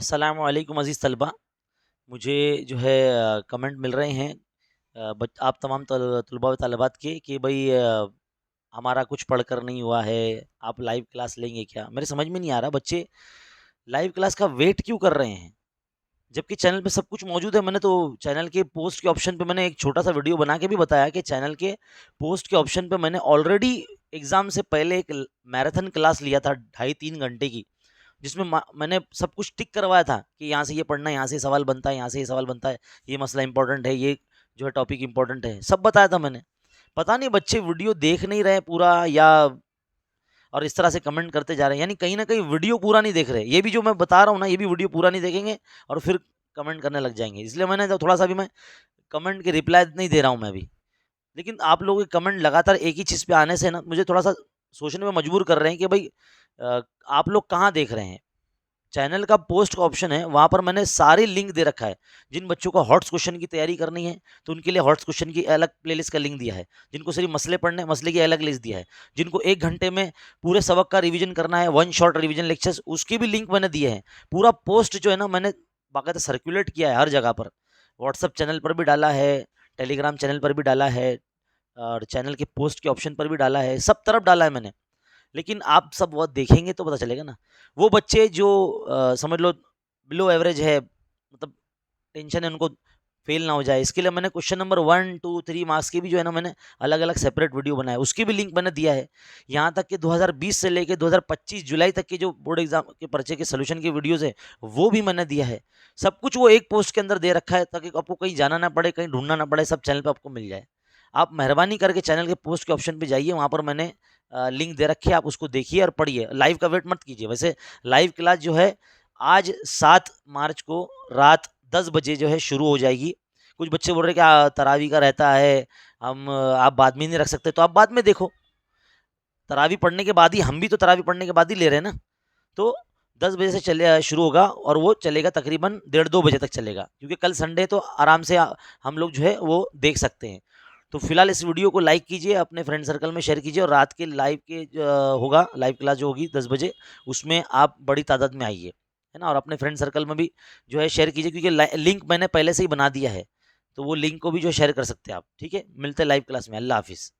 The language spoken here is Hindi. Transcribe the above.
अस्सलामु अलैकुम अज़ीज़ तलबा। मुझे जो है कमेंट मिल रहे हैं आप तमाम तलबा व तालिबात के कि भाई हमारा कुछ पढ़कर नहीं हुआ है, आप लाइव क्लास लेंगे क्या? मेरे समझ में नहीं आ रहा बच्चे लाइव क्लास का वेट क्यों कर रहे हैं? जबकि चैनल पे सब कुछ मौजूद है। मैंने तो चैनल के पोस्ट के ऑप्शन पे मैंने एक छोटा-सा वीडियो बना के भी बताया कि चैनल के पोस्ट के ऑप्शन पे मैंने ऑलरेडी एग्ज़ाम से पहले एक मैराथन क्लास लिया था 2.5-3 घंटे की। जिसमें मैंने सब कुछ टिक करवाया था कि यहाँ से ये पढ़ना है, यहाँ से ये सवाल बनता है, यहाँ से ये सवाल बनता है, ये मसला इंपॉर्टेंट है, ये जो है टॉपिक इंपॉर्टेंट है, सब बताया था मैंने। पता नहीं बच्चे वीडियो देख नहीं रहे पूरा या और इस तरह से कमेंट करते जा रहे हैं, यानी कहीं ना कहीं वीडियो पूरा नहीं देख रहे। ये भी जो मैं बता रहा हूँ ना, ये भी वीडियो पूरा नहीं देखेंगे और फिर कमेंट करने लग जाएंगे। इसलिए मैंने तो थोड़ा सा भी मैं कमेंट के रिप्लाई नहीं दे रहा हूँ मैं भी। लेकिन आप लोगों के कमेंट लगातार एक ही चीज़ पे आने से ना मुझे थोड़ा सा सोचने में मजबूर कर रहे हैं कि भाई आप लोग कहाँ देख रहे हैं। चैनल का पोस्ट का ऑप्शन है, वहाँ पर मैंने सारे लिंक दे रखा है। जिन बच्चों को हॉट्स क्वेश्चन की तैयारी करनी है, तो उनके लिए हॉट्स क्वेश्चन की अलग प्लेलिस्ट का लिंक दिया है। जिनको सिर्फ मसले पढ़ने हैं, मसले की अलग लिस्ट दिया है। जिनको 1 घंटे में पूरे सबक का रिवीजन करना है, वन शॉट रिवीजन लेक्चर्स, उसके भी लिंक मैंने दिए हैं। पूरा पोस्ट जो है ना मैंने बाकायदा सर्कुलेट किया है हर जगह पर। व्हाट्सएप चैनल पर भी डाला है, टेलीग्राम चैनल पर भी डाला है और चैनल के पोस्ट के ऑप्शन पर भी डाला है, सब तरफ डाला है मैंने। लेकिन आप सब वो देखेंगे तो पता चलेगा ना। वो बच्चे जो समझ लो बिलो एवरेज है, मतलब टेंशन है उनको फेल ना हो जाए, इसके लिए मैंने क्वेश्चन नंबर 1, 2, 3 मार्क्स की भी जो है ना मैंने अलग अलग सेपरेट वीडियो बनाया, उसकी भी लिंक मैंने दिया है। यहाँ तक कि 2020 से लेके 2025 जुलाई तक के जो बोर्ड एग्जाम के पर्चे के सोल्यूशन की वीडियोज़ है वो भी मैंने दिया है। सब कुछ वो एक पोस्ट के अंदर दे रखा है ताकि आपको कहीं जाना ना पड़े, कहीं ढूंढना ना पड़े, सब चैनल पर आपको मिल जाए। आप मेहरबानी करके चैनल के पोस्ट के ऑप्शन पे जाइए, वहाँ पर मैंने लिंक दे रखी है, आप उसको देखिए और पढ़िए। लाइव का वेट मत कीजिए। वैसे लाइव क्लास जो है आज 7 मार्च को रात 10 बजे जो है शुरू हो जाएगी। कुछ बच्चे बोल रहे हैं कि तरावी का रहता है, आप बाद में नहीं रख सकते, तो आप बाद में देखो। तरावी पढ़ने के बाद ही, हम भी तो तरावी पढ़ने के बाद ही ले रहे हैं ना। तो 10 बजे से चले शुरू होगा और वो चलेगा तकरीबन 1:30-2 बजे तक चलेगा, क्योंकि कल संडे तो आराम से हम लोग जो है वो देख सकते हैं। तो फिलहाल इस वीडियो को लाइक कीजिए, अपने फ्रेंड सर्कल में शेयर कीजिए और रात के लाइव के होगा लाइव क्लास जो होगी 10 बजे, उसमें आप बड़ी तादाद में आइए, है ना। और अपने फ्रेंड सर्कल में भी जो है शेयर कीजिए, क्योंकि लिंक मैंने पहले से ही बना दिया है, तो वो लिंक को भी जो शेयर कर सकते हैं आप। ठीक है, मिलते हैं लाइव क्लास में। अल्लाह हाफिज़।